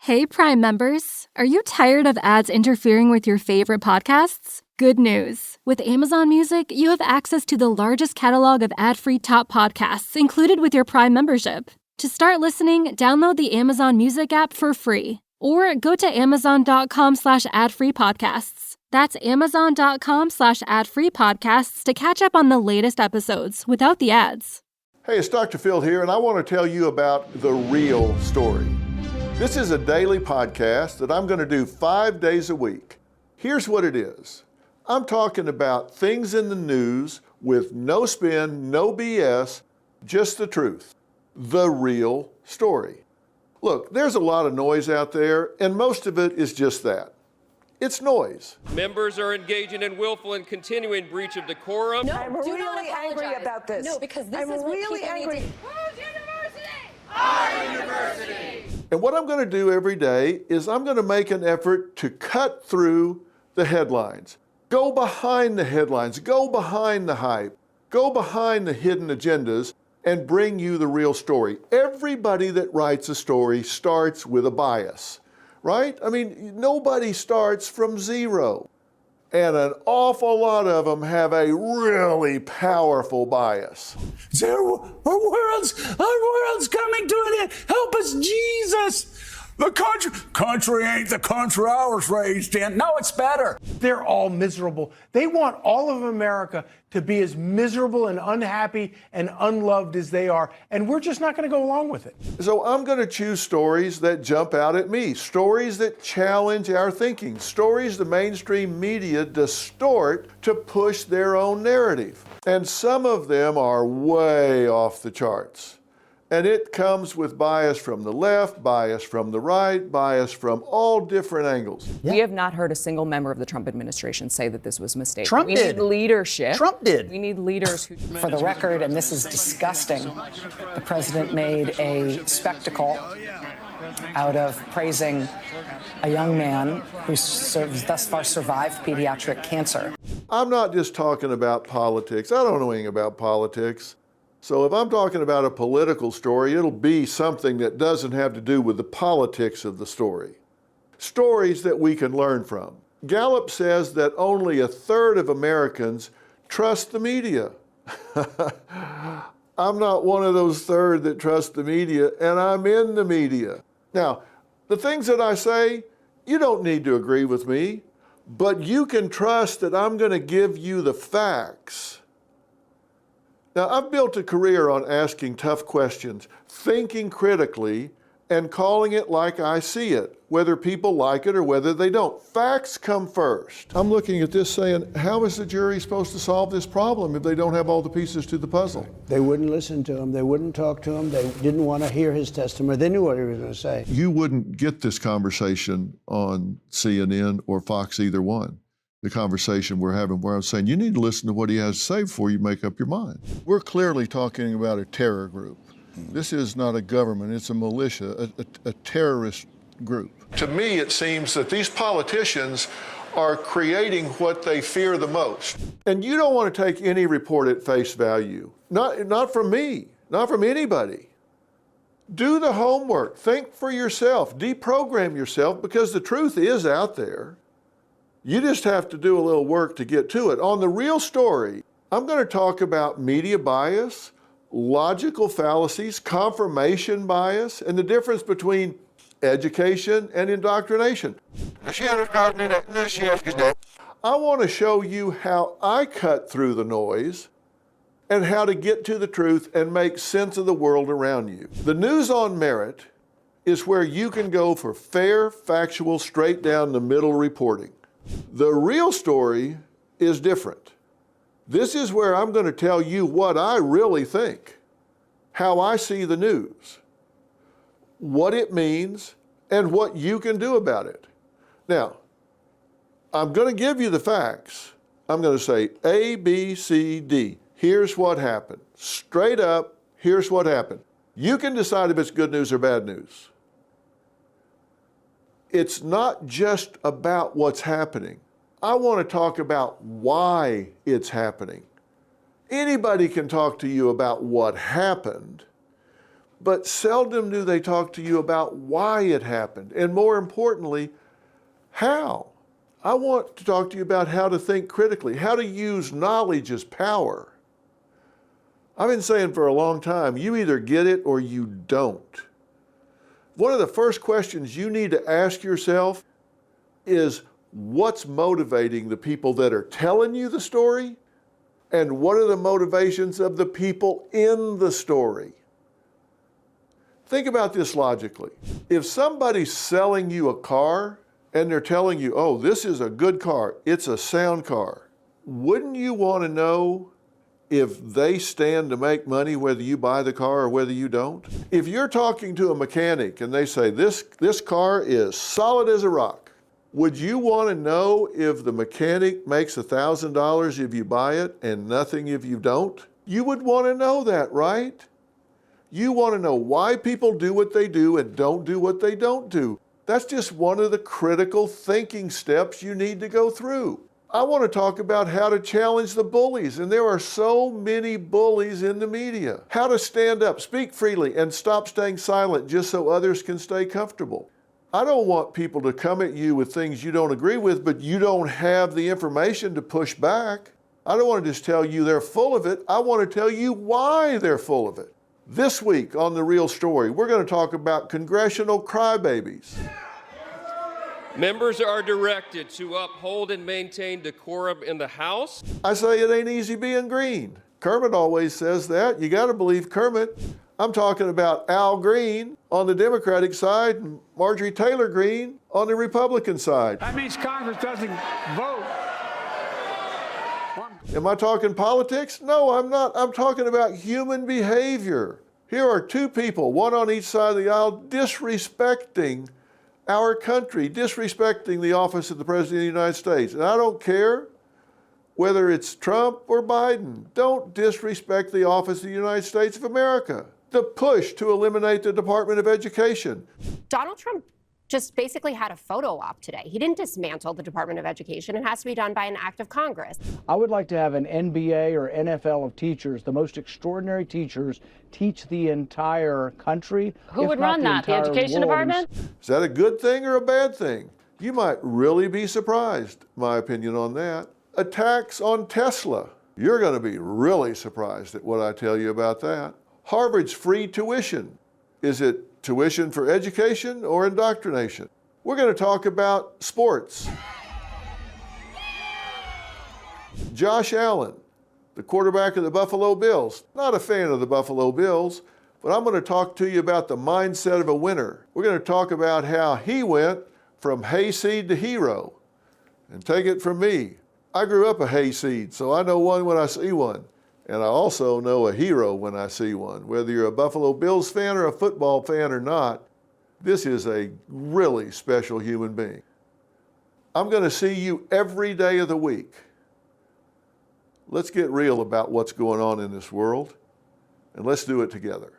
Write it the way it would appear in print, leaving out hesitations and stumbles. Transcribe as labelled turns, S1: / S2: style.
S1: Hey, Prime members. Are you tired of ads interfering with your favorite podcasts? Good news. With Amazon Music, you have access to the largest catalog of ad-free top podcasts included with your Prime membership. To start listening, download the Amazon Music app for free or go to amazon.com/ad-free podcasts. That's amazon.com/ad-free podcasts to catch up on the latest episodes without the ads.
S2: Hey, it's Dr. Phil here, and I want to tell you about The Real Story. This is a daily podcast that I'm going to do 5 days a week. Here's what it is. I'm talking about things in the news with no spin, no BS, just the truth. The real story. Look, there's a lot of noise out there, and most of it is just that. It's noise.
S3: Members are engaging in willful and continuing breach of decorum.
S4: No,
S5: I'm really angry about this.
S4: No, because this is what
S5: really
S4: people
S5: angry.
S4: need to...
S6: Whose university? Our university!
S2: And what I'm going to do every day is I'm going to make an effort to cut through the headlines. Go behind the headlines, go behind the hype, go behind the hidden agendas, and bring you the real story. Everybody that writes a story starts with a bias, right? I mean, nobody starts from zero. And an awful lot of them have a really powerful bias.
S7: Our world's coming to an end. Help us, Jesus. The country ain't the country I was raised in. No, it's better.
S8: They're all miserable. They want all of America to be as miserable and unhappy and unloved as they are. And we're just not going to go along with it.
S2: So I'm going to choose stories that jump out at me, stories that challenge our thinking, stories the mainstream media distort to push their own narrative. And some of them are way off the charts. And it comes with bias from the left, bias from the right, bias from all different angles.
S9: Yeah. We have not heard a single member of the Trump administration say that this was a mistake.
S7: Trump did.
S9: We need leadership.
S7: Trump did.
S9: We need leaders who...
S10: For the record, and this is disgusting, the president made a spectacle out of praising a young man who's thus far survived pediatric cancer.
S2: I'm not just talking about politics. I don't know anything about politics. So if I'm talking about a political story, it'll be something that doesn't have to do with the politics of the story. Stories that we can learn from. Gallup says that only a third of Americans trust the media. I'm not one of those third that trust the media, and I'm in the media. Now, the things that I say, you don't need to agree with me, but you can trust that I'm going to give you the facts. Now, I've built a career on asking tough questions, thinking critically, and calling it like I see it, whether people like it or whether they don't. Facts come first. I'm looking at this saying, how is the jury supposed to solve this problem if they don't have all the pieces to the puzzle?
S11: They wouldn't listen to him. They wouldn't talk to him. They didn't want to hear his testimony. They knew what he was going to say.
S2: You wouldn't get this conversation on CNN or Fox, either one. The conversation we're having where I'm saying, you need to listen to what he has to say before you make up your mind. We're clearly talking about a terror group. This is not a government, it's a militia, a terrorist group. To me, it seems that these politicians are creating what they fear the most. And you don't want to take any report at face value. Not from me, not from anybody. Do the homework, think for yourself, deprogram yourself, because the truth is out there. You just have to do a little work to get to it. On The Real Story, I'm going to talk about media bias, logical fallacies, confirmation bias, and the difference between education and indoctrination. I want to show you how I cut through the noise and how to get to the truth and make sense of the world around you. The News on Merit is where you can go for fair, factual, straight down the middle reporting. The Real Story is different. This is where I'm going to tell you what I really think, how I see the news, what it means, and what you can do about it. Now, I'm going to give you the facts. I'm going to say A, B, C, D. Here's what happened. Straight up, here's what happened. You can decide if it's good news or bad news. It's not just about what's happening. I want to talk about why it's happening. Anybody can talk to you about what happened, but seldom do they talk to you about why it happened, and more importantly, how. I want to talk to you about how to think critically, how to use knowledge as power. I've been saying for a long time, you either get it or you don't. One of the first questions you need to ask yourself is, what's motivating the people that are telling you the story? And what are the motivations of the people in the story? Think about this logically. If somebody's selling you a car and they're telling you, oh, this is a good car, it's a sound car, wouldn't you want to know if they stand to make money whether you buy the car or whether you don't? If you're talking to a mechanic and they say, this car is solid as a rock, would you want to know if the mechanic makes $1,000 if you buy it and nothing if you don't? You would want to know that, right? You want to know why people do what they do and don't do what they don't do. That's just one of the critical thinking steps you need to go through. I want to talk about how to challenge the bullies, and there are so many bullies in the media. How to stand up, speak freely, and stop staying silent just so others can stay comfortable. I don't want people to come at you with things you don't agree with, but you don't have the information to push back. I don't want to just tell you they're full of it. I want to tell you why they're full of it. This week on The Real Story, we're going to talk about congressional crybabies.
S3: Members are directed to uphold and maintain decorum in the House.
S2: I say it ain't easy being green. Kermit always says that. You got to believe Kermit. I'm talking about Al Green on the Democratic side and Marjorie Taylor Greene on the Republican side.
S7: That means Congress doesn't vote.
S2: Am I talking politics? No, I'm not. I'm talking about human behavior. Here are two people, one on each side of the aisle, disrespecting our country, disrespecting the office of the President of the United States. And I don't care whether it's Trump or Biden. Don't disrespect the office of the United States of America. The push to eliminate the Department of Education.
S4: Donald Trump just basically had a photo op today. He didn't dismantle the Department of Education. It has to be done by an act of Congress.
S11: I would like to have an NBA or NFL of teachers, the most extraordinary teachers, teach the entire country.
S12: Who would run that? The Education Department?
S2: Is that a good thing or a bad thing? You might really be surprised, my opinion on that. Attacks on Tesla. You're going to be really surprised at what I tell you about that. Harvard's free tuition. Is it tuition for education or indoctrination? We're going to talk about sports. Josh Allen, the quarterback of the Buffalo Bills. Not a fan of the Buffalo Bills, but I'm going to talk to you about the mindset of a winner. We're going to talk about how he went from hayseed to hero. And take it from me, I grew up a hayseed, so I know one when I see one. And I also know a hero when I see one. Whether you're a Buffalo Bills fan or a football fan or not, this is a really special human being. I'm going to see you every day of the week. Let's get real about what's going on in this world, and let's do it together.